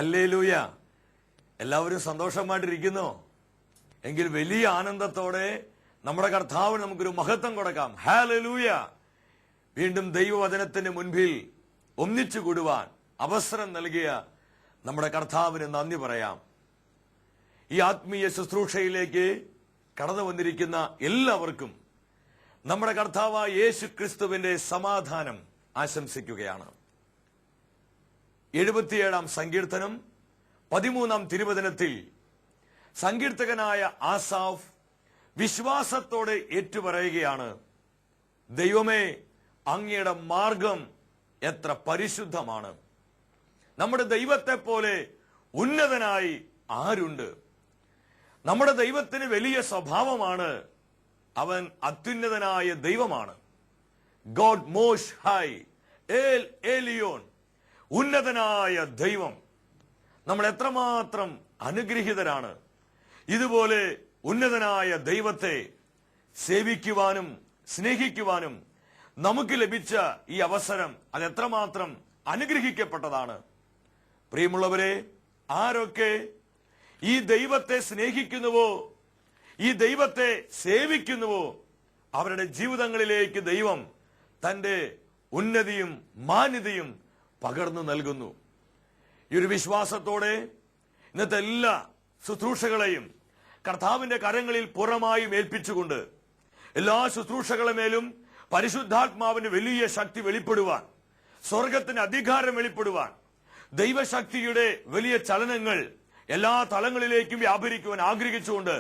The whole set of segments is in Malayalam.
ഹല്ലേലൂയ. എല്ലാവരും സന്തോഷമായിട്ടിരിക്കുന്നോ? എങ്കിൽ വലിയ ആനന്ദത്തോടെ നമ്മുടെ കർത്താവിന് നമുക്കൊരു മഹത്വം കൊടുക്കാം. ഹല്ലേലൂയ. വീണ്ടും ദൈവവചനത്തിന് മുൻപിൽ ഒന്നിച്ചു കൂടുവാൻ അവസരം നൽകിയ നമ്മുടെ കർത്താവിന് നന്ദി പറയാം. ഈ ആത്മീയ ശുശ്രൂഷയിലേക്ക് കടന്നു വന്നിരിക്കുന്ന എല്ലാവർക്കും നമ്മുടെ കർത്താവായ യേശു ക്രിസ്തുവിന്റെ സമാധാനം ആശംസിക്കുകയാണ്. 77-ാം സങ്കീർത്തനം 13-ാം തിരുവചനത്തിൽ സങ്കീർത്തകനായ ആസാഫ് വിശ്വാസത്തോടെ ഏറ്റുപറയുകയാണ്, ദൈവമേ, അങ്ങയുടെ മാർഗം എത്ര പരിശുദ്ധമാണ്. നമ്മുടെ ദൈവത്തെ പോലെ ഉന്നതനായി ആരുണ്ട്? നമ്മുടെ ദൈവത്തിന് വലിയ സ്വഭാവമാണ്. അവൻ അത്യുന്നതനായ ദൈവമാണ്. ഗോഡ് മോസ്റ്റ് ഹൈ, എൽ എലിയോൻ, ഉന്നതനായ ദൈവം. നമ്മൾ എത്രമാത്രം അനുഗ്രഹീതരാണ്. ഇതുപോലെ ഉന്നതനായ ദൈവത്തെ സേവിക്കുവാനും സ്നേഹിക്കുവാനും നമുക്ക് ലഭിച്ച ഈ അവസരം അതെത്രമാത്രം അനുഗ്രഹിക്കപ്പെട്ടതാണ്. പ്രിയമുള്ളവരെ, ആരൊക്കെ ഈ ദൈവത്തെ സ്നേഹിക്കുന്നുവോ, ഈ ദൈവത്തെ സേവിക്കുന്നുവോ, അവരുടെ ജീവിതങ്ങളിലേക്ക് ദൈവം തന്റെ ഉന്നതിയും മാന്യതയും പകർന്നു നൽകുന്നു. ഈ ഒരു വിശ്വാസത്തോടെ ഇന്നത്തെ എല്ലാ ശുശ്രൂഷകളെയും കർത്താവിന്റെ കരങ്ങളിൽ പൂർണ്ണമായും ഏൽപ്പിച്ചുകൊണ്ട് എല്ലാ ശുശ്രൂഷകളെ മേലും പരിശുദ്ധാത്മാവിന്റെ വലിയ ശക്തി വെളിപ്പെടുവാൻ, സ്വർഗത്തിന്റെ അധികാരം വെളിപ്പെടുവാൻ, ദൈവശക്തിയുടെ വലിയ ചലനങ്ങൾ എല്ലാ തലങ്ങളിലേക്കും വ്യാപരിക്കുവാൻ ആഗ്രഹിച്ചുകൊണ്ട്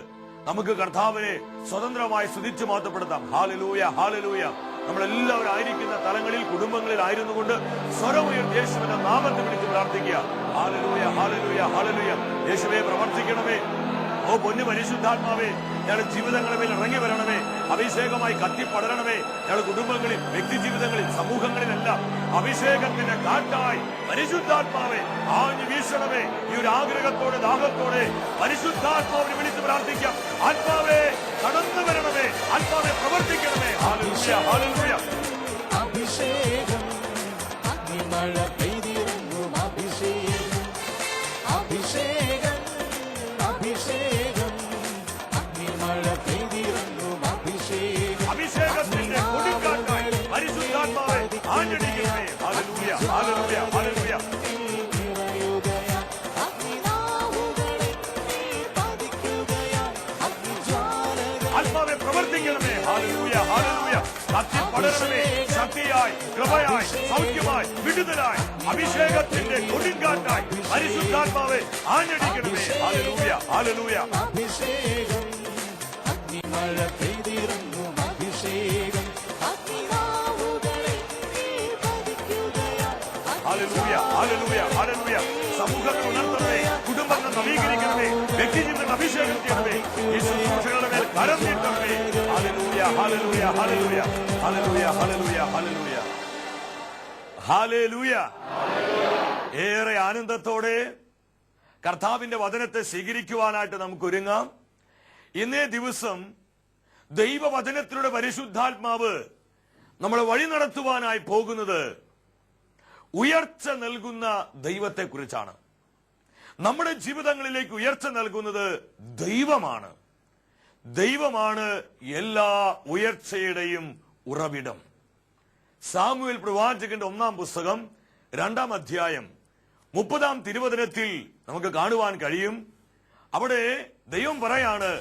നമുക്ക് കർത്താവിനെ സ്വതന്ത്രമായി സ്തുതിച്ചു മാറ്റപ്പെടുത്താം. Hallelujah, hallelujah. നമ്മളെല്ലാവരും ആയിരിക്കുന്ന തലങ്ങളിൽ കുടുംബങ്ങളിൽ ആയിരുന്നു കൊണ്ട് സ്വരമുയർത്തി യേശുവിന്റെ നാമത്തെ വിളിച്ച് പ്രാർത്ഥിക്കുക. Hallelujah, hallelujah, hallelujah. യേശുവേ, പ്രവർത്തിക്കണമേ. ഓ പൊന്നു പരിശുദ്ധാത്മാവേ, ഞങ്ങളുടെ ജീവിതങ്ങളെ മേൽ ഇറങ്ങി വരണമേ. അഭിഷേകമായി കത്തിപ്പടരണമേ. ഞങ്ങളുടെ കുടുംബങ്ങളിൽ, വ്യക്തി ജീവിതങ്ങളിൽ, സമൂഹങ്ങളിലെല്ലാം അഭിഷേകത്തിന്റെ കാറ്റായി പരിശുദ്ധാത്മാവെ ആഞ്ഞു വീശണമേ. ഈ ഒരു ആഗ്രഹത്തോടെ ദാഹത്തോടെ പരിശുദ്ധാത്മാവിനെ വിളിച്ച് പ്രാർത്ഥിക്കാം. ആത്മാവേ, കടന്നു വരണമേ. ആത്മാവെ, പ്രവർത്തിക്കണമേ. ഹല്ലേലൂയ, ഹല്ലേലൂയ. അഭിഷേകം അഗ്നിമഴ പെയ്തിറങ്ങും. അഭിഷേകം, അഭിഷേകം, അഭിഷേകം അഗ്നിമഴ പെയ്തിറങ്ങും. അഭിഷേകം, അഭിഷേകത്തിന്റെ കൊടുങ്കാറ്റായി പരിശുദ്ധാത്മാവെ ആഞ്ഞടിക്കണമേ. ഹല്ലേലൂയ, ഹല്ലേലൂയ, ഹല്ലേലൂയ. ആത്മാവെ, പ്രവർത്തിക്കണമേ. ഹല്ലേലൂയ, ഹല്ലേലൂയ. കത്തിപ്പടരണമേ. ശക്തിയായി, കൃപയായി, സൗഖ്യമായി, വിടുതലായി, അഭിഷേകത്തിന്റെ കൊടുങ്കാറ്റായി പരിശുദ്ധാത്മാവെ ആഞ്ഞടിക്കണമേ. ഹല്ലേലൂയ, ഹല്ലേലൂയ. അഭിഷേകം അഗ്നിമഴ പെയ്തിറങ്ങും. അഭിഷേകം ഹല്ലേലൂയ, ഹല്ലേലൂയ, ഹല്ലേലൂയ. സമൂഹത്തെ ഉണർത്തണമേ. കുടുംബത്തെ നവീകരിക്കണമേ. വ്യക്തിജീവിതത്തെ അഭിഷേകം ചെയ്യണമേ. ഈ ശുശ്രൂഷകളുടെ മേൽ കരം നീട്ടണമേ. ഹല്ലേലൂയ, ഹല്ലേലൂയ, ഹല്ലേലൂയ, ഹല്ലേലൂയ, ഹല്ലേലൂയ, ഹല്ലേലൂയ, ഹല്ലേലൂയ. ഏറെ ആനന്ദത്തോടെ കർത്താവിന്റെ വചനത്തെ സ്വീകരിക്കുവാനായിട്ട് നമുക്ക് ഒരുങ്ങാം. ഇന്നേ ദിവസം ദൈവവചനത്തിലൂടെ പരിശുദ്ധാത്മാവ് നമ്മളെ വഴി നടത്തുവാനായി പോകുന്നത് ഉയർച്ച നൽകുന്ന ദൈവത്തെ കുറിച്ചാണ്. നമ്മുടെ ജീവിതങ്ങളിലേക്ക് ഉയർച്ച നൽകുന്നത് ദൈവമാണ്. ദൈവമാണ് എല്ലാ ഉയർച്ചയുടെയും ഉറവിടം. സാമുവേൽ പ്രവാചകന്റെ 1-ാം പുസ്തകം 2-ാം അധ്യായം 30-ാം തിരുവചനത്തിൽ നമുക്ക് കാണുവാൻ കഴിയും. അവിടെ ദൈവം പറയാണ്,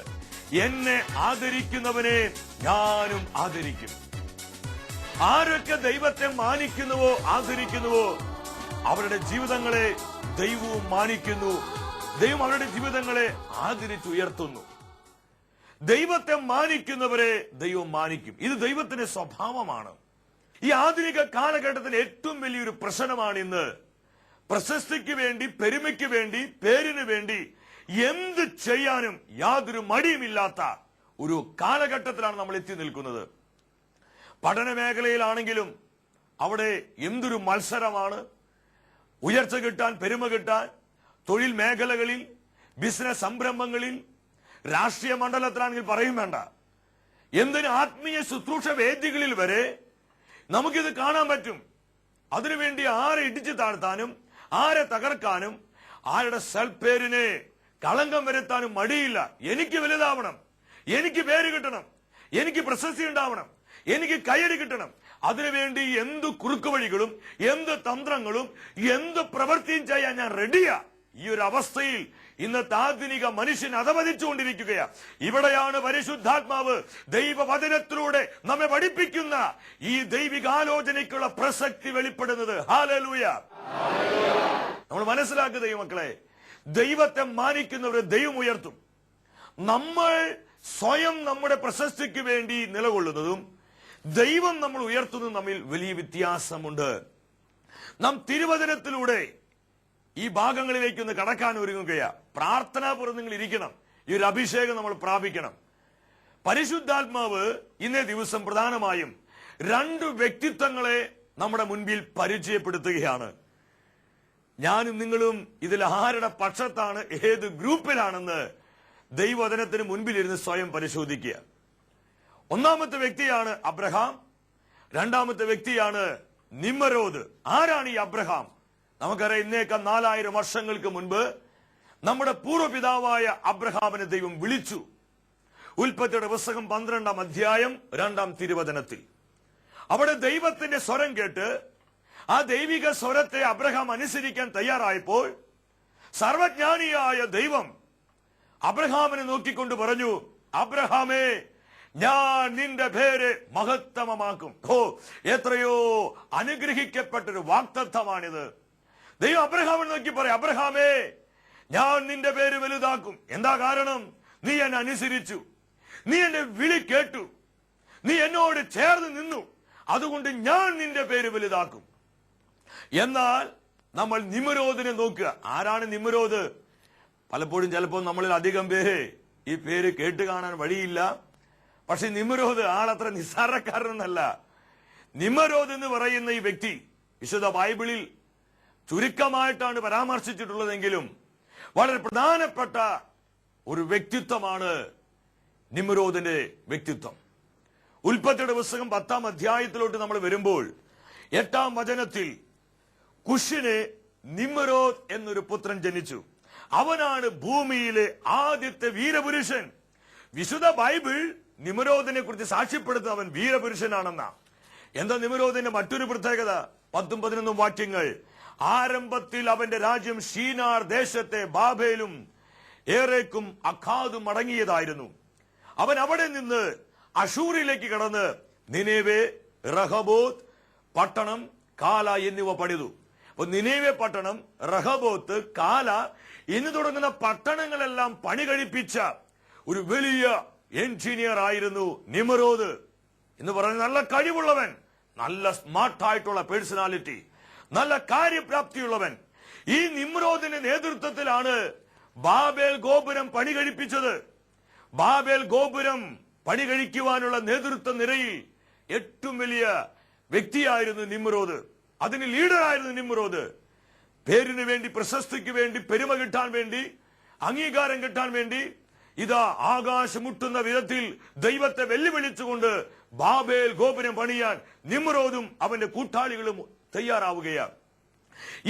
എന്നെ ആദരിക്കുന്നവനെ ഞാനും ആദരിക്കും. ആരൊക്കെ ദൈവത്തെ മാനിക്കുന്നുവോ ആദരിക്കുന്നുവോ അവരുടെ ജീവിതങ്ങളെ ദൈവവും മാനിക്കുന്നു. ദൈവം അവരുടെ ജീവിതങ്ങളെ ആദരിച്ചുയർത്തുന്നു. ദൈവത്തെ മാനിക്കുന്നവരെ ദൈവം മാനിക്കും. ഇത് ദൈവത്തിന്റെ സ്വഭാവമാണ്. ഈ ആധുനിക കാലഘട്ടത്തിൽ ഏറ്റവും വലിയൊരു പ്രശ്നമാണ് ഇന്ന് പ്രശസ്തിക്ക് വേണ്ടി, പെരുമയ്ക്ക് വേണ്ടി, പേരിന് വേണ്ടി എന്ത് ചെയ്യാനും യാതൊരു മടിയുമില്ലാത്ത ഒരു കാലഘട്ടത്തിലാണ് നമ്മൾ എത്തി നിൽക്കുന്നത്. പഠന മേഖലയിലാണെങ്കിലും അവിടെ എന്തൊരു മത്സരമാണ്. ഉയർച്ച കിട്ടാൻ, പെരുമ കിട്ടാൻ, തൊഴിൽ മേഖലകളിൽ, ബിസിനസ് സംരംഭങ്ങളിൽ, രാഷ്ട്രീയ മണ്ഡലത്തിലാണെങ്കിൽ പറയും വേണ്ട. എന്തിന് ആത്മീയ ശുശ്രൂഷ വേദികളിൽ വരെ നമുക്കിത് കാണാൻ പറ്റും. അതിനുവേണ്ടി ആരെ ഇടിച്ചു താഴ്ത്താനും, ആരെ തകർക്കാനും, ആരുടെ സൽപ്പേരിനെ കളങ്കം വരുത്താനും മടിയില്ല. എനിക്ക് വലുതാവണം, എനിക്ക് പേര് കിട്ടണം, എനിക്ക് പ്രശസ്തി ഉണ്ടാവണം, എനിക്ക് കയ്യടി കിട്ടണം. അതിനുവേണ്ടി എന്ത് കുറുക്കുവഴികളും എന്ത് തന്ത്രങ്ങളും എന്ത് പ്രവൃത്തിയും ചെയ്യാൻ ഞാൻ റെഡിയാ. ഈ ഒരു അവസ്ഥയിൽ ഇന്നത്തെ ആധുനിക മനുഷ്യൻ അധപതിച്ചുകൊണ്ടിരിക്കുകയാ. ഇവിടെയാണ് പരിശുദ്ധാത്മാവ് ദൈവവചനത്തിലൂടെ നമ്മെ പഠിപ്പിക്കുന്ന ഈ ദൈവികാലോചനയ്ക്കുള്ള പ്രസക്തി വെളിപ്പെടുന്നത്. ഹല്ലേലൂയ. നമ്മൾ മനസ്സിലാക്കുക ദൈവമക്കളെ, ദൈവത്തെ മാനിക്കുന്നവരെ ദൈവം ഉയർത്തും. നമ്മൾ സ്വയം നമ്മുടെ പ്രശസ്തിക്ക് വേണ്ടി നിലകൊള്ളുന്നതും ദൈവം നമ്മൾ ഉയർത്തുന്നതും തമ്മിൽ വലിയ വ്യത്യാസമുണ്ട്. നാം തിരുവചനത്തിലൂടെ ഈ ഭാഗങ്ങളിലേക്ക് ഒന്ന് കടക്കാൻ ഒരുങ്ങുകയാ. പ്രാർത്ഥനാപൂർവ്വം നിങ്ങൾ ഇരിക്കണം. ഈ ഒരു അഭിഷേകം നമ്മൾ പ്രാപിക്കണം. പരിശുദ്ധാത്മാവ് ഇന്നേ ദിവസം പ്രധാനമായും 2 വ്യക്തിത്വങ്ങളെ നമ്മുടെ മുൻപിൽ പരിചയപ്പെടുത്തുകയാണ്. ഞാനും നിങ്ങളും ഇതിൽ ആരുടെ പക്ഷത്താണ്, ഏത് ഗ്രൂപ്പിലാണെന്ന് ദൈവവചനത്തിന് മുൻപിലിരുന്ന് സ്വയം പരിശോധിക്കുക. ഒന്നാമത്തെ വ്യക്തിയാണ് അബ്രഹാം, രണ്ടാമത്തെ വ്യക്തിയാണ് നിമ്രോദ്. ആരാണ് ഈ അബ്രഹാം? നമുക്കറിയാം, ഇന്നേക്കാൾ 4000 വർഷങ്ങൾക്ക് മുൻപ് നമ്മുടെ പൂർവ്വപിതാവായ അബ്രഹാമിനെ ദൈവം വിളിച്ചു. ഉൽപ്പത്തിയുടെ പുസ്തകം 12-ാം അധ്യായം 2-ാം തിരുവചനത്തിൽ അവിടെ ദൈവത്തിന്റെ സ്വരം കേട്ട് ആ ദൈവിക സ്വരത്തെ അബ്രഹാം അനുസരിക്കാൻ തയ്യാറായപ്പോൾ സർവജ്ഞാനിയായ ദൈവം അബ്രഹാമിനെ നോക്കിക്കൊണ്ട് പറഞ്ഞു, അബ്രഹാമേ, ഞാൻ നിന്റെ പേര് മഹത്തമമാക്കും. എത്രയോ അനുഗ്രഹിക്കപ്പെട്ടൊരു വാഗ്ദത്തമാണിത്. ദൈവം അബ്രഹാമിനെ നോക്കി പറയും, അബ്രഹാമേ, ഞാൻ നിന്റെ പേര് വലുതാക്കും. എന്താ കാരണം? നീ എന്നെ അനുസരിച്ചു, നീ എന്റെ വിളി കേട്ടു, നീ എന്നോട് ചേർന്ന് നിന്നു, അതുകൊണ്ട് ഞാൻ നിന്റെ പേര് വലുതാക്കും. എന്നാൽ നമ്മൾ നിമ്രോദിനെ നോക്കുക. ആരാണ് നിമ്രോദ്? പലപ്പോഴും ചിലപ്പോൾ നമ്മളിൽ അധികം പേര് ഈ പേര് കേട്ട് കാണാൻ വഴിയില്ല. പക്ഷെ നിമ്രോദ് ആളത്ര നിസ്സാരക്കാരനല്ല. നിമ്രോദ് എന്ന് പറയുന്ന ഈ വ്യക്തി വിശുദ്ധ ബൈബിളിൽ ചുരുക്കമായിട്ടാണ് പരാമർശിച്ചിട്ടുള്ളതെങ്കിലും വളരെ പ്രധാനപ്പെട്ട ഒരു വ്യക്തിത്വമാണ് നിമ്രോദിന്റെ വ്യക്തിത്വം. ഉൽപ്പത്തിയുടെ പുസ്തകം 10-ാം അധ്യായത്തിലോട്ട് നമ്മൾ വരുമ്പോൾ 8-ാം വചനത്തിൽ കുഷിന് നിമ്രോദ് എന്നൊരു പുത്രൻ ജനിച്ചു. അവനാണ് ഭൂമിയിലെ ആദ്യത്തെ വീരപുരുഷൻ. വിശുദ്ധ ബൈബിൾ നിമ്രോദിനെ കുറിച്ച് സാക്ഷ്യപ്പെടുത്തുന്ന അവൻ വീരപുരുഷനാണെന്ന. എന്താ നിമ്രോദിന്റെ മറ്റൊരു പ്രത്യേകത? 10-11 വാക്യങ്ങൾ. ആരംഭത്തിൽ അവന്റെ രാജ്യം ഷീനാർ ദേശത്തെ ബാബേലും ഏറേക്കും അഖാദും അടങ്ങിയതായിരുന്നു. അവൻ അവിടെ നിന്ന് അഷൂറിലേക്ക് കടന്ന് നിനേവെ, റഹബോത്ത് പട്ടണം, കാല എന്നിവ പണിതു. അപ്പൊ നിനേവെ പട്ടണം, റഹബോത്ത്, കാല എന്ന് തുടങ്ങുന്ന പട്ടണങ്ങളെല്ലാം പണി കഴിപ്പിച്ച ഒരു വലിയ എഞ്ചിനീയർ ആയിരുന്നു നിമ്രോദ് എന്ന് പറയുന്ന. നല്ല കഴിവുള്ളവൻ, നല്ല സ്മാർട്ടായിട്ടുള്ള പേഴ്സണാലിറ്റി, നല്ല കാര്യപ്രാപ്തിയുള്ളവൻ. ഈ നിമ്രോദിന്റെ നേതൃത്വത്തിലാണ് ബാബേൽ ഗോപുരം പണി കഴിപ്പിച്ചത്. ബാബേൽ ഗോപുരം പണി കഴിക്കുവാനുള്ള നേതൃത്വ നിരയിൽ ഏറ്റവും വലിയ വ്യക്തിയായിരുന്നു നിമ്രോദ്. അതിന് ലീഡറായിരുന്നു നിമ്രോദ്. പേരിന് വേണ്ടി, പ്രശസ്തിക്ക് വേണ്ടി, പെരുമ കിട്ടാൻ വേണ്ടി, അംഗീകാരം കിട്ടാൻ വേണ്ടി ഇതാ ആകാശമുട്ടുന്ന വിധത്തിൽ ദൈവത്തെ വെല്ലുവിളിച്ചുകൊണ്ട് ബാബേൽ ഗോപുരം പണിയാൻ നിമ്രോദും അവന്റെ കൂട്ടാളികളും തയ്യാറാവുകയാണ്.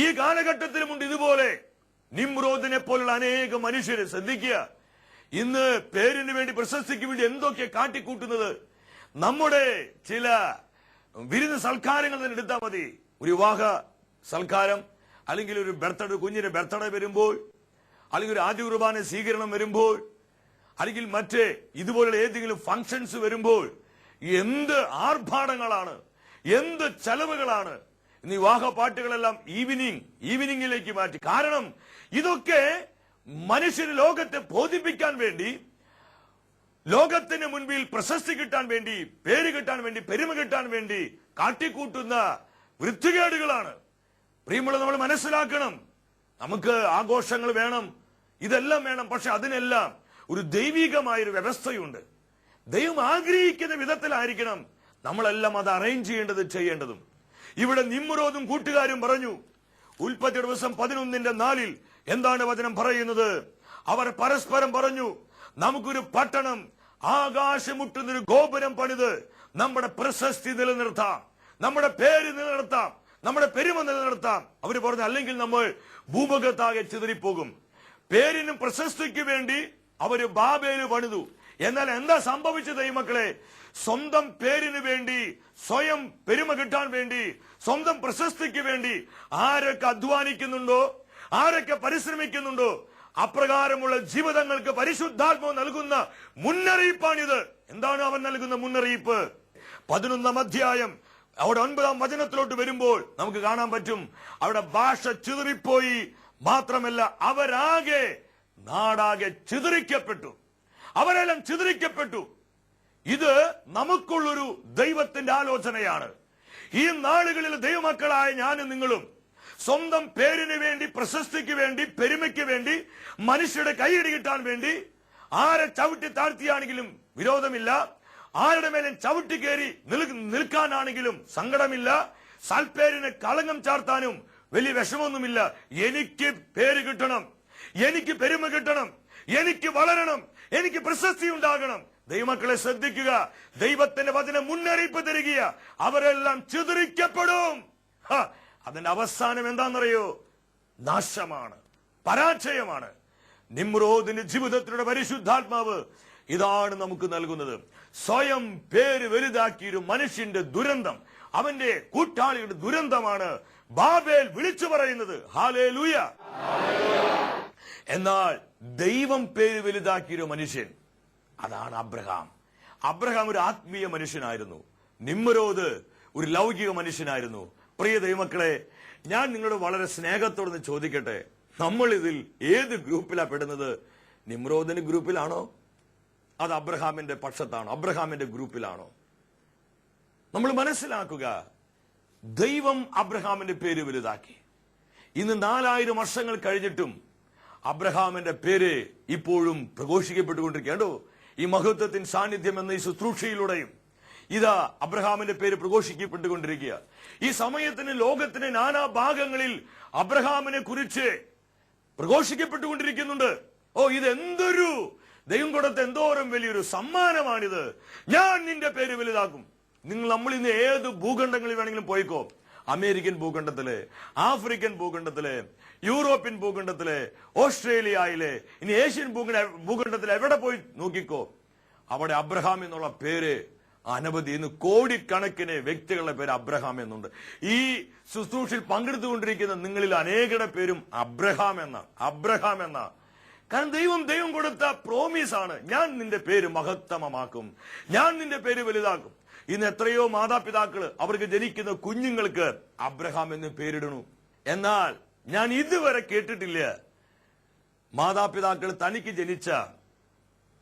ഈ കാലഘട്ടത്തിലുമുണ്ട് ഇതുപോലെ നിമ്രോദിനെ പോലുള്ള അനേക മനുഷ്യരെ. ശ്രദ്ധിക്കുക, ഇന്ന് പേരിന് വേണ്ടി, പ്രശസ്തിക്ക് വേണ്ടി എന്തൊക്കെ കാട്ടിക്കൂട്ടുന്നത്. നമ്മുടെ ചില വിരുന്ന് സൽക്കാരങ്ങൾ തന്നെ എടുത്താൽ മതി. ഒരു വിവാഹ സൽക്കാരം, അല്ലെങ്കിൽ ഒരു ബർത്ത്ഡേ, കുഞ്ഞിന്റെ ബർത്ത്ഡേ വരുമ്പോൾ, അല്ലെങ്കിൽ ഒരു ആദ്യ കുർബാന സ്വീകരണം വരുമ്പോൾ, അല്ലെങ്കിൽ മറ്റേ ഇതുപോലുള്ള ഏതെങ്കിലും ഫംഗ്ഷൻസ് വരുമ്പോൾ എന്ത് ആർഭാടങ്ങളാണ്, എന്ത് ചെലവുകളാണ്. ഇന്ന് വിവാഹ പാട്ടുകളെല്ലാം ഈവനിങ്ങിലേക്ക് മാറ്റി. കാരണം ഇതൊക്കെ മനുഷ്യന് ലോകത്തെ ബോധിപ്പിക്കാൻ വേണ്ടി, ലോകത്തിന് മുൻപിൽ പ്രശസ്തി കിട്ടാൻ വേണ്ടി, പേര് കിട്ടാൻ വേണ്ടി, പെരുമ കിട്ടാൻ വേണ്ടി കാട്ടിക്കൂട്ടുന്ന വൃത്തികേടുകളാണ്. പ്രിയമുള്ള, നമ്മൾ മനസ്സിലാക്കണം, നമുക്ക് ആഘോഷങ്ങൾ വേണം, ഇതെല്ലാം വേണം. പക്ഷെ അതിനെല്ലാം ഒരു ദൈവികമായൊരു വ്യവസ്ഥയുണ്ട്. ദൈവം ആഗ്രഹിക്കുന്ന വിധത്തിലായിരിക്കണം നമ്മളെല്ലാം അത് അറേഞ്ച് ചെയ്യേണ്ടതും. ഇവിടെ നിമ്രോദും കൂട്ടുകാരും പറഞ്ഞു. ഉൽപ്പത്തിയുടെ ദിവസം 11:4 എന്താണ് വചനം പറയുന്നത്? അവർ പരസ്പരം പറഞ്ഞു, നമുക്കൊരു പട്ടണം, ആകാശമുട്ടുന്നൊരു ഗോപുരം പണിത് നമ്മുടെ പ്രശസ്തി നിലനിർത്താം, നമ്മുടെ പേര് നിലനിർത്താം, നമ്മുടെ പെരുമ നിലനിർത്താം. അവര് പറഞ്ഞു അല്ലെങ്കിൽ നമ്മൾ ഭൂമുഖത്താകെ ചിതറിപ്പോകും. പേരിനും പ്രശസ്തിക്ക് വേണ്ടി അവര് ബാബേല് പണിതു. എന്നാൽ എന്താ സംഭവിച്ചത് ദൈവമക്കളെ? സ്വന്തം പേരിന് വേണ്ടി, സ്വയം പെരുമ കിട്ടാൻ വേണ്ടി, സ്വന്തം പ്രശസ്തിക്ക് വേണ്ടി ആരൊക്കെ അധ്വാനിക്കുന്നുണ്ടോ, ആരൊക്കെ പരിശ്രമിക്കുന്നുണ്ടോ, അപ്രകാരമുള്ള ജീവിതങ്ങൾക്ക് പരിശുദ്ധാത്മാവ് നൽകുന്ന മുന്നറിയിപ്പാണിത്. എന്താണ് അവൻ നൽകുന്ന മുന്നറിയിപ്പ്? 11-ാം അധ്യായം അവിടെ 9-ാം വചനത്തിലോട്ട് വരുമ്പോൾ നമുക്ക് കാണാൻ പറ്റും. അവിടെ ഭാഷ ചിതറിപ്പോയി, മാത്രമല്ല അവരാകെ നാടാകെ ചിതറിക്കപ്പെട്ടു. അവരെല്ലാം ചിതറിക്കപ്പെട്ടു. ഇത് നമുക്കുള്ളൊരു ദൈവത്തിന്റെ ആലോചനയാണ്. ഈ നാളുകളിൽ ദൈവമക്കളായ ഞാനും നിങ്ങളും സ്വന്തം പേരിന് വേണ്ടി, പ്രശസ്തിക്ക് വേണ്ടി, പെരുമയ്ക്ക് വേണ്ടി, മനുഷ്യരുടെ കൈയടി കിട്ടാൻ വേണ്ടി ആരെ ചവിട്ടി താഴ്ത്തിയാണെങ്കിലും വിരോധമില്ല, ആരുടെ മേലും ചവിട്ടി കയറി നിൽക്കാനാണെങ്കിലും സങ്കടമില്ല, സൽപ്പേരിന് കളങ്കം ചാർത്താനും വലിയ വിഷമൊന്നുമില്ല. എനിക്ക് പേര് കിട്ടണം, എനിക്ക് പെരുമ കിട്ടണം, എനിക്ക് വളരണം, എനിക്ക് പ്രശസ്തി ഉണ്ടാകണം. ദൈവമക്കളെ ശ്രദ്ധിക്കുക, ദൈവത്തിന്റെ വചനം മുന്നറിയിപ്പ് തരിക, അവരെല്ലാം ചിതറിക്കപ്പെടും. അതിന്റെ അവസാനം എന്താണെന്നറിയോ? നാശമാണ്, പരാജയമാണ്. നിമ്രോദിന്റെ ജീവിതത്തിലൂടെ പരിശുദ്ധാത്മാവ് ഇതാണ് നമുക്ക് നൽകുന്നത്. സ്വയം പേര് വലുതാക്കിയൊരു മനുഷ്യന്റെ ദുരന്തം, അവന്റെ കൂട്ടാളിയുടെ ദുരന്തമാണ് ബാബേൽ വിളിച്ചു പറയുന്നത്. ഹല്ലേലൂയ. എന്നാൽ ദൈവം പേര് വലുതാക്കിയൊരു മനുഷ്യൻ, അതാണ് അബ്രഹാം. അബ്രഹാം ഒരു ആത്മീയ മനുഷ്യനായിരുന്നു. നിമ്രോദ് ഒരു ലൗകിക മനുഷ്യനായിരുന്നു. പ്രിയ ദൈവമക്കളെ, ഞാൻ നിങ്ങളോട് വളരെ സ്നേഹത്തോടെ ചോദിക്കട്ടെ, നമ്മൾ ഇതിൽ ഏത് ഗ്രൂപ്പിലാ പെടുന്നത്? നിമ്രോദിന്റെ ഗ്രൂപ്പിലാണോ, അത് അബ്രഹാമിന്റെ പക്ഷത്താണോ, അബ്രഹാമിന്റെ ഗ്രൂപ്പിലാണോ? നമ്മൾ മനസ്സിലാക്കുക, ദൈവം അബ്രഹാമിന്റെ പേര് വലുതാക്കി. ഇന്ന് 4000 വർഷങ്ങൾ കഴിഞ്ഞിട്ടും അബ്രഹാമിന്റെ പേര് ഇപ്പോഴും പ്രഘോഷിക്കപ്പെട്ടുകൊണ്ടിരിക്കുകയാണോ? ഈ മഹത്വത്തിൻ സാന്നിധ്യം എന്ന ഈ ശുശ്രൂഷയിലൂടെയും ഇതാ അബ്രഹാമിന്റെ പേര് പ്രഘോഷിക്കപ്പെട്ടുകൊണ്ടിരിക്കുക. ഈ സമയത്തിന് ലോകത്തിന് നാനാ ഭാഗങ്ങളിൽ അബ്രഹാമിനെ കുറിച്ച് പ്രഘോഷിക്കപ്പെട്ടുകൊണ്ടിരിക്കുന്നുണ്ട്. ഓ, ഇതെന്തൊരു ദൈവം കൊടുത്ത എന്തോരം വലിയൊരു സമ്മാനമാണിത്. ഞാൻ നിന്റെ പേര് വലുതാക്കും. നമ്മൾ ഇന്ന് ഏത് ഭൂഖണ്ഡങ്ങളിൽ വേണമെങ്കിലും പോയിക്കോ, അമേരിക്കൻ ഭൂഖണ്ഡത്തില്, ആഫ്രിക്കൻ ഭൂഖണ്ഡത്തില്, യൂറോപ്യൻ ഭൂഖണ്ഡത്തില്, ഓസ്ട്രേലിയയിലെ, ഇനി ഏഷ്യൻ ഭൂഖണ്ഡത്തിൽ എവിടെ പോയി നോക്കിക്കോ, അവിടെ അബ്രഹാം എന്നുള്ള പേര് അനവധി, ഇന്ന് കോടിക്കണക്കിന് വ്യക്തികളുടെ പേര് അബ്രഹാം എന്നുണ്ട്. ഈ ശുശ്രൂഷയിൽ പങ്കെടുത്തുകൊണ്ടിരിക്കുന്ന നിങ്ങളിൽ അനേകരുടെ പേരും അബ്രഹാം എന്ന. കാരണം ദൈവം കൊടുത്ത പ്രോമിസ് ആണ്, ഞാൻ നിന്റെ പേര് മഹത്തമമാക്കും, ഞാൻ നിന്റെ പേര് വലുതാക്കും. ഇന്ന് എത്രയോ മാതാപിതാക്കള് അവർക്ക് ജനിക്കുന്ന കുഞ്ഞുങ്ങൾക്ക് അബ്രഹാം എന്ന് പേരിടണു. എന്നാൽ ഞാൻ ഇതുവരെ കേട്ടിട്ടില്ല മാതാപിതാക്കൾ തനിക്ക് ജനിച്ച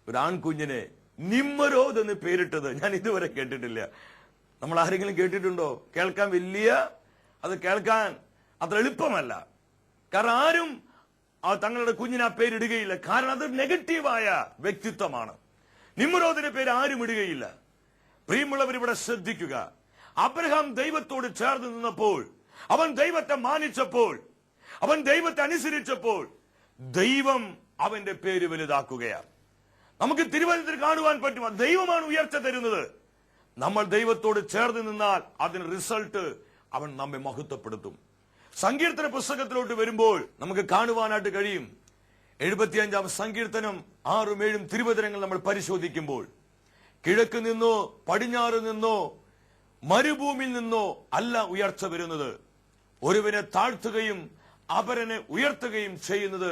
ഒരു ആൺകുഞ്ഞിനെ നിമ്രോദ് എന്ന് പേരിട്ടത്. ഞാൻ ഇതുവരെ കേട്ടിട്ടില്ല. നമ്മൾ ആരെങ്കിലും കേട്ടിട്ടുണ്ടോ? അത് കേൾക്കാൻ അത്ര എളുപ്പമല്ല. കാരണം ആരും തങ്ങളുടെ കുഞ്ഞിന് ആ പേരിടുകയില്ല. കാരണം അത് നെഗറ്റീവായ വ്യക്തിത്വമാണ്. നിമ്രോദിന്റെ പേര് ആരും ഇടുകയില്ല. പ്രിയമുള്ളവർ, ഇവിടെ ശ്രദ്ധിക്കുക, അബ്രഹാം ദൈവത്തോട് ചേർന്ന് നിന്നപ്പോൾ, അവൻ ദൈവത്തെ മാനിച്ചപ്പോൾ, അവൻ ദൈവത്തെ അനുസരിച്ചപ്പോൾ ദൈവം അവന്റെ പേര് വലുതാക്കുകയാണ്. നമുക്ക് തിരുവചനത്തിൽ കാണുവാൻ പറ്റും, ദൈവമാണ് ഉയർച്ച തരുന്നത്. നമ്മൾ ദൈവത്തോട് ചേർന്ന് നിന്നാൽ അതിന് റിസൾട്ട് അവൻ നമ്മെ മഹത്വപ്പെടുത്തും. സങ്കീർത്തന പുസ്തകത്തിലോട്ട് വരുമ്പോൾ നമുക്ക് കാണുവാനായിട്ട് കഴിയും. 75-ാം സങ്കീർത്തനം 6-7 തിരുവചനങ്ങൾ നമ്മൾ പരിശോധിക്കുമ്പോൾ, കിഴക്ക് നിന്നോ പടിഞ്ഞാറ് നിന്നോ മരുഭൂമിയിൽ നിന്നോ അല്ല ഉയർച്ച വരുന്നത്, ഒരുവനെ താഴ്ത്തുകയും അപരനെ ഉയർത്തുകയും ചെയ്യുന്നത്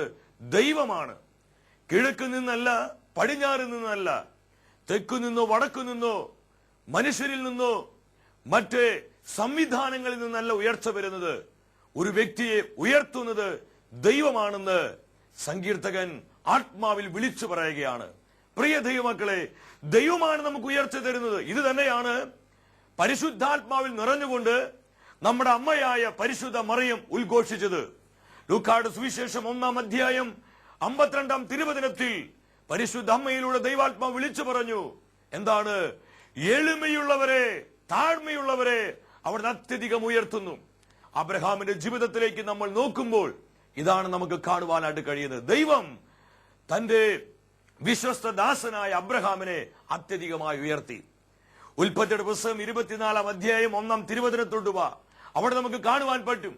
ദൈവമാണ്. കിഴക്ക് നിന്നല്ല, പടിഞ്ഞാറ് നിന്നല്ല, തെക്കു നിന്നോ വടക്കു നിന്നോ മനുഷ്യരിൽ നിന്നോ മറ്റ് സംവിധാനങ്ങളിൽ നിന്നല്ല ഉയർച്ച വരുന്നത്. ഒരു വ്യക്തിയെ ഉയർത്തുന്നത് ദൈവമാണെന്ന് സങ്കീർത്തകൻ ആത്മാവിൽ വിളിച്ചു പറയുകയാണ്. പ്രിയ ദൈവമക്കളെ, ദൈവമാണ് നമുക്ക് ഉയർച്ച തരുന്നത്. ഇത് തന്നെയാണ് പരിശുദ്ധാത്മാവിൽ നിറഞ്ഞുകൊണ്ട് നമ്മുടെ അമ്മയായ പരിശുദ്ധ മറിയം ഉദ്ഘോഷിച്ചത്. ലൂക്കായുടെ സുവിശേഷം 1-ാം അധ്യായം 52-ാം തിരുവചനത്തിൽ പരിശുദ്ധ അമ്മയിലൂടെ ദൈവാത്മാവ് വിളിച്ചു പറഞ്ഞു, എന്താണ്? എളിമയുള്ളവരെ, താഴ്മയുള്ളവരെ അവിടുന്ന് അത്യധികം ഉയർത്തുന്നു. അബ്രഹാമിന്റെ ജീവിതത്തിലേക്ക് നമ്മൾ നോക്കുമ്പോൾ ഇതാണ് നമുക്ക് കാണുവാനായിട്ട് കഴിയുന്നത്. ദൈവം തന്റെ വിശ്വസ്ത ദാസനായ അബ്രഹാമിനെ അത്യധികമായി ഉയർത്തി. ഉൽപ്പത്തിയുടെ പുസ്തകം 24-ാം അധ്യായം 1-ാം തിരുവചനത്തോട്ട് വാ. അവിടെ നമുക്ക് കാണുവാൻ പറ്റും.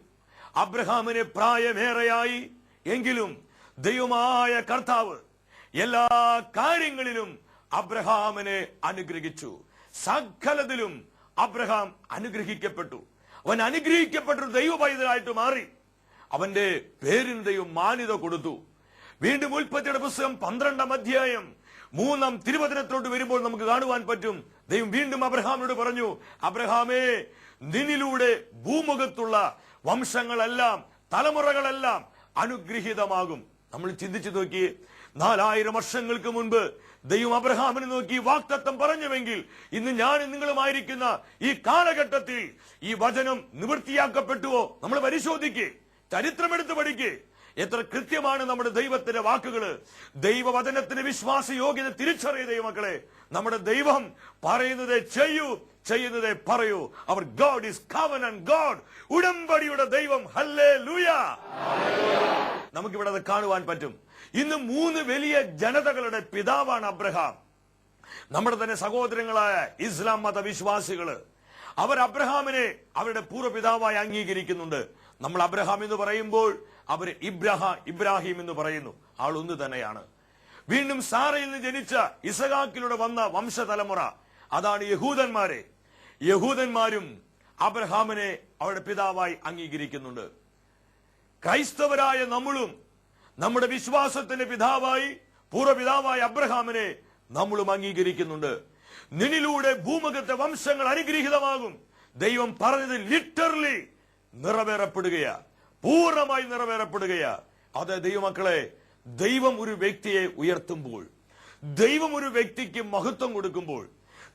അബ്രഹാമിന് പ്രായമേറെയായി എങ്കിലും ദൈവമായ കർത്താവ് എല്ലാ കാര്യങ്ങളിലും അബ്രഹാമിനെ അനുഗ്രഹിച്ചു. സകലത്തിലും അബ്രഹാം അനുഗ്രഹിക്കപ്പെട്ടു. അവൻ അനുഗ്രഹിക്കപ്പെട്ടൊരു ദൈവ പൈതലായിട്ട് മാറി. അവന്റെ പേരിന് ദൈവം മാന്യത കൊടുത്തു. വീണ്ടും ഉൽപ്പത്തിയുടെ പുസ്തകം 12-ാം അധ്യായം 3-ാം തിരുവചനത്തിലോട്ട് വരുമ്പോൾ നമുക്ക് കാണുവാൻ പറ്റും, ദൈവം വീണ്ടും അബ്രഹാമിനോട് പറഞ്ഞു, അബ്രഹാമേ, നിന്നിലൂടെ ഭൂമുഖത്തുള്ള വംശങ്ങളെല്ലാം, തലമുറകളെല്ലാം അനുഗ്രഹീതമാകും. നമ്മൾ ചിന്തിച്ചു നോക്കി, 4000 വർഷങ്ങൾക്ക് മുൻപ് ദൈവം അബ്രഹാമിനെ നോക്കി വാഗ്ദത്തം പറഞ്ഞുവെങ്കിൽ ഇന്ന് ഞാൻ നിങ്ങളുമായിരിക്കുന്ന ഈ കാലഘട്ടത്തിൽ ഈ വചനം നിവൃത്തിയാക്കപ്പെട്ടുവോ? നമ്മൾ പരിശോധിക്കേ, ചരിത്രമെടുത്ത് പഠിക്കേ. എത്ര കൃത്യമാണ് നമ്മുടെ ദൈവത്തിന്റെ വാക്കുകള്. ദൈവവചനത്തിന് വിശ്വാസ യോഗ്യത തിരിച്ചറിയ ദൈവമക്കളെ. നമ്മുടെ ദൈവം പറയുന്നതേ ചെയ്യൂ, ചെയ്യുന്നതേ പറയൂ. അവർ ഗോഡ് ഈസ് കവനന്റ് ഗോഡ്, ഉടമ്പടിയുടെ ദൈവം. ഹല്ലേലൂയ. നമുക്കിവിടെ അത് കാണുവാൻ പറ്റും. ഇന്ന് 3 വലിയ ജനതകളുടെ പിതാവാണ് അബ്രഹാം. നമ്മുടെ തന്നെ സഹോദരങ്ങളായ ഇസ്ലാം മതവിശ്വാസികള് അവർ അബ്രഹാമിനെ അവരുടെ പൂർവ്വപിതാവായി അംഗീകരിക്കുന്നുണ്ട്. നമ്മൾ അബ്രഹാം എന്ന് പറയുമ്പോൾ അവർ ഇബ്രാഹിം എന്ന് പറയുന്നു. ആളൊന്നു തന്നെയാണ്. വീണ്ടും സാറയിൽ നിന്ന് ജനിച്ച ഇസഹാക്കിലൂടെ വന്ന വംശതലമുറ, അതാണ് യഹൂദന്മാരെ. യഹൂദന്മാരും അബ്രഹാമിനെ അവരുടെ പിതാവായി അംഗീകരിക്കുന്നുണ്ട്. ക്രൈസ്തവരായ നമ്മളും നമ്മുടെ വിശ്വാസത്തിന്റെ പിതാവായി, പൂർവ്വപിതാവായ അബ്രഹാമിനെ നമ്മളും അംഗീകരിക്കുന്നുണ്ട്. നിന്നിലൂടെ ഭൂമുഖത്തെ വംശങ്ങൾ അനുഗ്രഹീതമാകും. ദൈവം പറഞ്ഞത് ലിറ്ററലി നിറവേറപ്പെടുകയാ, പൂർണ്ണമായി നിറവേറപ്പെടുകയാ. അതെ ദൈവമക്കളെ, ദൈവം ഒരു വ്യക്തിയെ ഉയർത്തുമ്പോൾ, ദൈവം ഒരു വ്യക്തിക്ക് മഹത്വം കൊടുക്കുമ്പോൾ,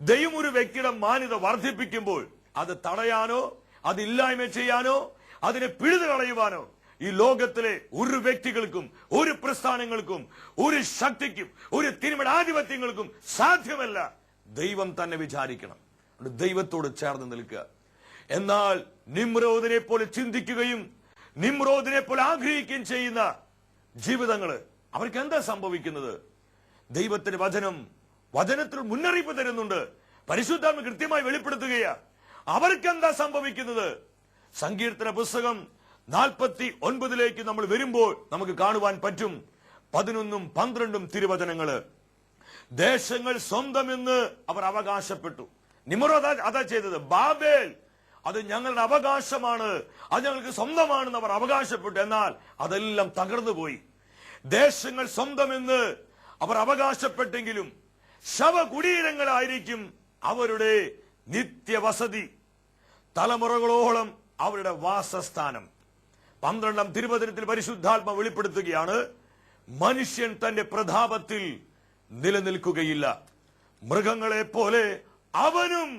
ദൈവം ഒരു വ്യക്തിയുടെ മാന്യത വർദ്ധിപ്പിക്കുമ്പോൾ അത് തടയാനോ, അത് ഇല്ലായ്മ ചെയ്യാനോ, അതിനെ പിഴുതു കളയുവാനോ ഈ ലോകത്തിലെ ഒരു വ്യക്തികൾക്കും, ഒരു പ്രസ്ഥാനങ്ങൾക്കും, ഒരു ശക്തിക്കും, ഒരു തിരുമടാധിപത്യങ്ങൾക്കും സാധ്യമല്ല. ദൈവം തന്നെ വിചാരിക്കണം. ദൈവത്തോട് ചേർന്ന് നിൽക്കുക. എന്നാൽ നിമ്രോദിനെ പോലെ ചിന്തിക്കുകയും നിമ്രോദിനെ പോലെ ആഗ്രഹിക്കുകയും ചെയ്യുന്ന ജീവിതങ്ങള്, അവർക്ക് എന്താ സംഭവിക്കുന്നത്? ദൈവത്തിന്റെ വചനത്തിൽ മുന്നറിയിപ്പ് തരുന്നുണ്ട്. പരിശുദ്ധാത്മ കൃത്യമായി വെളിപ്പെടുത്തുകയാ. അവർക്ക് എന്താ സംഭവിക്കുന്നത്? സങ്കീർത്തന പുസ്തകം 49 നമ്മൾ വരുമ്പോൾ നമുക്ക് കാണുവാൻ പറ്റും 11ഉം 12ഉം തിരുവചനങ്ങള്. ദേശങ്ങൾ സ്വന്തമെന്ന് അവർ അവകാശപ്പെട്ടു. നിമ്രോദ് അതാ ചെയ്തത്. ബാബേൽ അത് ഞങ്ങളുടെ അവകാശമാണ്, അത് ഞങ്ങൾക്ക് സ്വന്തമാണെന്ന് അവർ അവകാശപ്പെട്ടു. എന്നാൽ അതെല്ലാം തകർന്നുപോയി. ദേശങ്ങൾ സ്വന്തമെന്ന് അവർ അവകാശപ്പെട്ടെങ്കിലും ശവകുടീരങ്ങളായിരിക്കും അവരുടെ നിത്യവസതി, തലമുറകളോളം അവരുടെ വാസസ്ഥാനം. 12ാം തിരുവചനത്തിൽ പരിശുദ്ധാത്മ വെളിപ്പെടുത്തുകയാണ്, മനുഷ്യൻ തന്റെ പ്രതാപത്തിൽ നിലനിൽക്കുകയില്ല. മൃഗങ്ങളെ പോലെ അവനും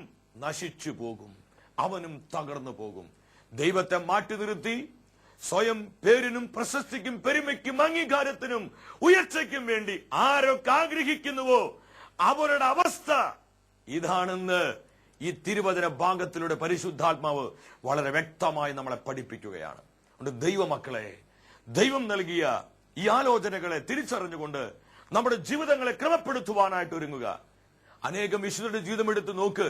നശിച്ചു പോകും, അവനും തകർന്നു പോകും. ദൈവത്തെ മാറ്റി നിർത്തി സ്വയം പേരിനും പ്രശസ്തിക്കും പെരുമയ്ക്കും അംഗീകാരത്തിനും ഉയർച്ചയ്ക്കും വേണ്ടി ആരൊക്കെ ആഗ്രഹിക്കുന്നുവോ അവരുടെ അവസ്ഥ ഇതാണെന്ന് ഈ തിരുവചന ഭാഗത്തിലൂടെ പരിശുദ്ധാത്മാവ് വളരെ വ്യക്തമായി നമ്മളെ പഠിപ്പിക്കുകയാണ്. അതുകൊണ്ട് ദൈവമക്കളെ, ദൈവം നൽകിയ ഈ ആലോചനകളെ തിരിച്ചറിഞ്ഞുകൊണ്ട് നമ്മുടെ ജീവിതങ്ങളെ ക്രമപ്പെടുത്തുവാനായിട്ട് ഒരുങ്ങുക. അനേകം വിശുദ്ധരുടെ ജീവിതം എടുത്ത് നോക്ക്,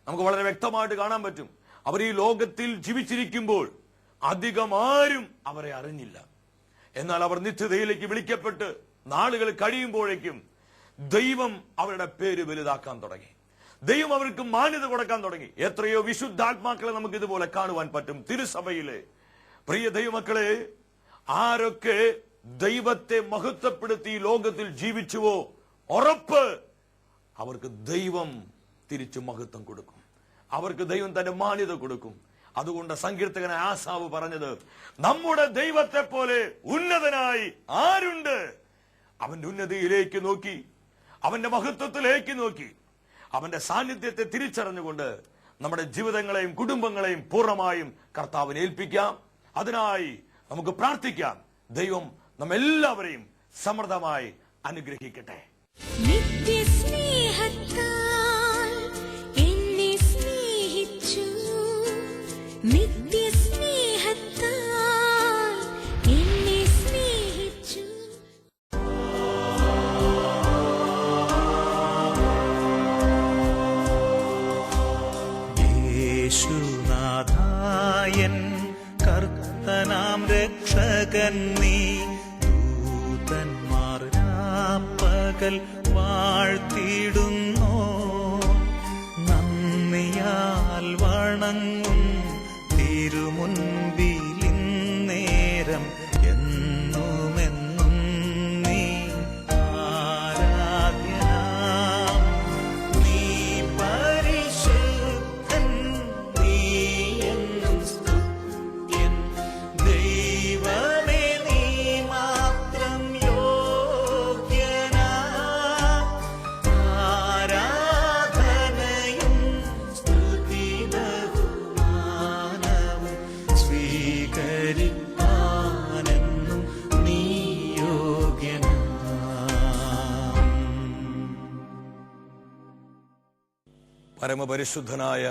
നമുക്ക് വളരെ വ്യക്തമായിട്ട് കാണാൻ പറ്റും. അവർ ഈ ലോകത്തിൽ ജീവിച്ചിരിക്കുമ്പോൾ അധികം ആരും അവരെ അറിഞ്ഞില്ല. എന്നാൽ അവർ നിത്യതയിലേക്ക് വിളിക്കപ്പെട്ട് നാളുകൾ കഴിയുമ്പോഴേക്കും ദൈവം അവരുടെ പേര് വലുതാക്കാൻ തുടങ്ങി. ദൈവം അവർക്ക് മാന്യത കൊടുക്കാൻ തുടങ്ങി. എത്രയോ വിശുദ്ധാത്മാക്കളെ നമുക്ക് ഇതുപോലെ കാണുവാൻ പറ്റും തിരുസഭയിലെ. പ്രിയ ദൈവമക്കളെ, ആരൊക്കെ ദൈവത്തെ മഹത്വപ്പെടുത്തി ലോകത്തിൽ ജീവിച്ചുവോ ഉറപ്പ് അവർക്ക് ദൈവം തിരിച്ചു മഹത്വം കൊടുക്കും. അവർക്ക് ദൈവം തന്റെ മാന്യത കൊടുക്കും. അതുകൊണ്ട് സങ്കീർത്തകൻ ആസാവ് പറഞ്ഞത്, നമ്മുടെ ദൈവത്തെ പോലെ ഉന്നതനായി ആരുണ്ട്? അവന്റെ ഉന്നതിയിലേക്ക് നോക്കി, അവന്റെ മഹത്വത്തിലേക്ക് നോക്കി, അവന്റെ സാന്നിധ്യത്തെ തിരിച്ചറിഞ്ഞുകൊണ്ട് നമ്മുടെ ജീവിതങ്ങളെയും കുടുംബങ്ങളെയും പൂർണ്ണമായും കർത്താവിനെ ഏൽപ്പിക്കാം. അതിനായി നമുക്ക് പ്രാർത്ഥിക്കാം. ദൈവം നമ്മെല്ലാവരെയും സമൃദ്ധമായി അനുഗ്രഹിക്കട്ടെ. നിത്യസ്നേഹത്താൽ എന്നെ സ്നേഹിച്ചു, നിത്യസ്നേഹത്താൽ എന്നെ സ്നേഹിച്ചു. യേശുനാഥാ തിരുസന്നിധിക്കൽ വാഴ്ത്തിയിടുന്നു. നന്ദിയാൽ വണങ്ങും തിരുമുൻപിലിന്നേരം എന്നുമെന്നും നീ ആരാധ്യനാം. നീ പരിശുദ്ധൻ, നീ എന്നും സ്തുത്യൻ. ദൈവമേ നീ മാത്രം യോഗ്യനാ. ആരാധനയും സ്തുതി ബഹുമാനവും സ്വീകരിപ്പാനെന്നും നീ യോഗ്യനാ. പരമപരിശുദ്ധനായ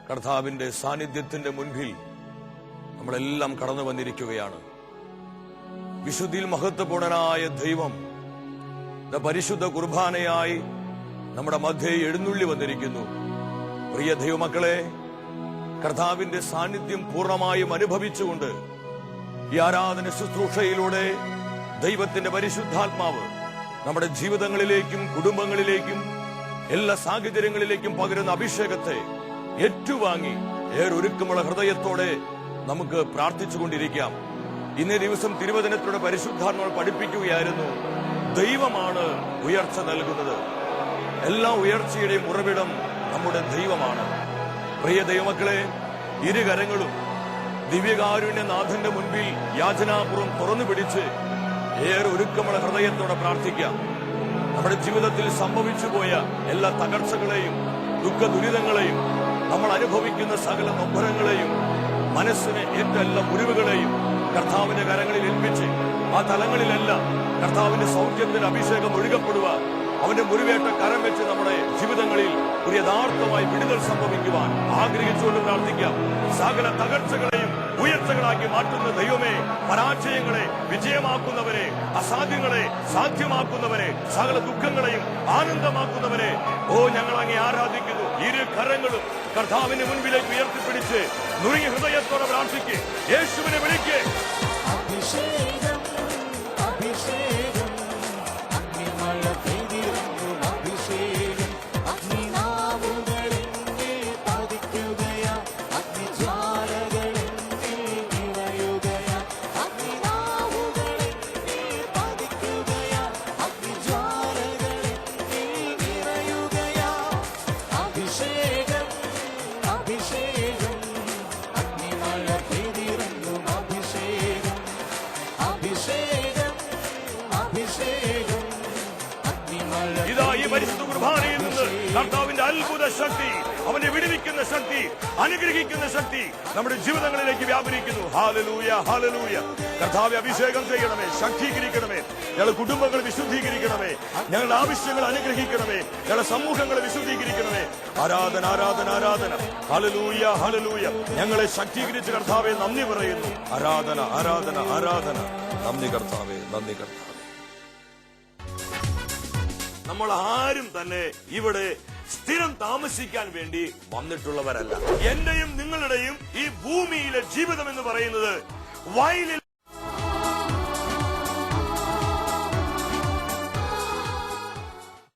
കർത്താവിന്റെ സാന്നിധ്യത്തിന്റെ മുൻപിൽ നമ്മളെല്ലാം കടന്നു വന്നിരിക്കുകയാണ്. വിശുദ്ധിയിൽ മഹത്വപൂർണനായ ദൈവം പരിശുദ്ധ കുർബാനയായി നമ്മുടെ മധ്യേ എഴുന്നള്ളി വന്നിരിക്കുന്നു. പ്രിയ ദൈവമക്കളെ, കർത്താവിന്റെ സാന്നിധ്യം പൂർണ്ണമായും അനുഭവിച്ചുകൊണ്ട് ഈ ആരാധന ശുശ്രൂഷയിലൂടെ ദൈവത്തിന്റെ പരിശുദ്ധാത്മാവ് നമ്മുടെ ജീവിതങ്ങളിലേക്കും കുടുംബങ്ങളിലേക്കും എല്ലാ സാഹചര്യങ്ങളിലേക്കും പകരുന്ന അഭിഷേകത്തെ ഏറ്റുവാങ്ങി ഏറൊരുക്കമുള്ള ഹൃദയത്തോടെ നമുക്ക് പ്രാർത്ഥിച്ചുകൊണ്ടിരിക്കാം. ഇന്നേ ദിവസം തിരുവചനത്തിലൂടെ പരിശുദ്ധാത്മാവ് പഠിപ്പിക്കുകയായിരുന്നു, ദൈവമാണ് ഉയർച്ച നൽകുന്നത്. എല്ലാ ഉയർച്ചയുടെയും ഉറവിടം നമ്മുടെ ദൈവമാണ്. പ്രിയ ദൈവമക്കളെ, ഇരുകരങ്ങളും ദിവ്യകാരുണ്യനാഥന്റെ മുൻപിൽ യാചനാപൂർവ്വം തുറന്നു പിടിച്ച് ഏറൊരുക്കമുള്ള ഹൃദയത്തോടെ പ്രാർത്ഥിക്കാം. നമ്മുടെ ജീവിതത്തിൽ സംഭവിച്ചു പോയ എല്ലാ തകർച്ചകളെയും ദുഃഖ ദുരിതങ്ങളെയും നമ്മൾ അനുഭവിക്കുന്ന സകല നൊമ്പരങ്ങളെയും മനസ്സിന് ഏറ്റ എല്ലാ മുറിവുകളെയും കർത്താവിന്റെ കരങ്ങളിൽ ഏൽപ്പിച്ച് ആ തലങ്ങളിലെല്ലാം കർത്താവിന്റെ സൗഖ്യത്തിന്റെ അഭിഷേകം ഒഴുകപ്പെടുവാൻ അവന്റെ മുറിവേറ്റ കരം വെച്ച് നമ്മുടെ ജീവിതങ്ങളിൽ ഒരു യഥാർത്ഥമായി വിടുതൽ സംഭവിക്കുവാൻ ആഗ്രഹിച്ചുകൊണ്ട് പ്രാർത്ഥിക്കാം. സകല തകർച്ചകളെയും ഉയർച്ചകളാക്കി മാറ്റുന്ന ദൈവമേ, പരാജയങ്ങളെ വിജയമാക്കുന്നവരെ, അസാധ്യങ്ങളെ സാധ്യമാക്കുന്നവരെ, സകല ദുഃഖങ്ങളെയും ആനന്ദമാക്കുന്നവരെ, ഓ ഞങ്ങൾ അങ്ങേ ആരാധിക്കുന്നു. ഇരു കരങ്ങളും കർത്താവിന്റെ മുൻപിലേക്ക് ഉയർത്തിപ്പിടിച്ച് നുറുങ്ങി ഹൃദയത്തോടെ പ്രാർത്ഥിക്ക്. യേശുവിനെ വിളിക്ക്. അഭിഷേകം അഭിഷേകം അഗ്നിമഴ പെയ്തിറങ്ങും. അഭിഷേകം അഗ്നിനാവുകളെന്നെ പതിക്കുകയാ. അഗ്നിജ്വാലകളെന്നെ നിറയുകയാ. അഗ്നിനാവുകളെന്നെ പതിക്കുകയാ. അഗ്നിജ്വാലകളെന്നെ നിറയുകയാ. അഭിഷേകം അഭിഷേകം അഗ്നിമഴ പെയ്തിറങ്ങും. അഭിഷേകം അഭിഷേകം അഭിഷേകം അഗ്നിമഴ. ഇതാ ഈ പരിശുദ്ധ കുർബാനയിൽ നിന്ന് കർത്താവിന്റെ അത്ഭുത ശക്തി, അവന്റെ വിടുവിക്കുന്ന ശക്തി, അനുഗ്രഹിക്കുന്ന ശക്തി നമ്മുടെ ജീവിതങ്ങളിലേക്ക് വ്യാപരിക്കുന്നു. Hallelujah, hallelujah. കർത്താവെ, അഭിഷേകം ചെയ്യണമേ, ശക്തീകരിക്കണമേ. ഞങ്ങളുടെ കുടുംബങ്ങൾ വിശുദ്ധീകരിക്കണമേ. ഞങ്ങളുടെ ആവശ്യങ്ങൾ അനുഗ്രഹിക്കണമേ. ഞങ്ങളുടെ സമൂഹങ്ങളെ വിശുദ്ധീകരിക്കണമേ. ആരാധന, ആരാധന, ആരാധന. Hallelujah, hallelujah. ഞങ്ങളെ ശക്തീകരിച്ച് കർത്താവെ നന്ദി പറയുന്നു. ആരാധന, ആരാധന, ആരാധന. നന്ദി കർത്താവെ, നന്ദി കർത്താവെ. നമ്മൾ ആരും തന്നെ ഇവിടെ സ്ഥിരം താമസിക്കാൻ വേണ്ടി വന്നിട്ടുള്ളവരല്ല. എന്റെയും നിങ്ങളുടെയും ഈ ഭൂമിയിലെ ജീവിതം എന്ന് പറയുന്നത് വയലിൽ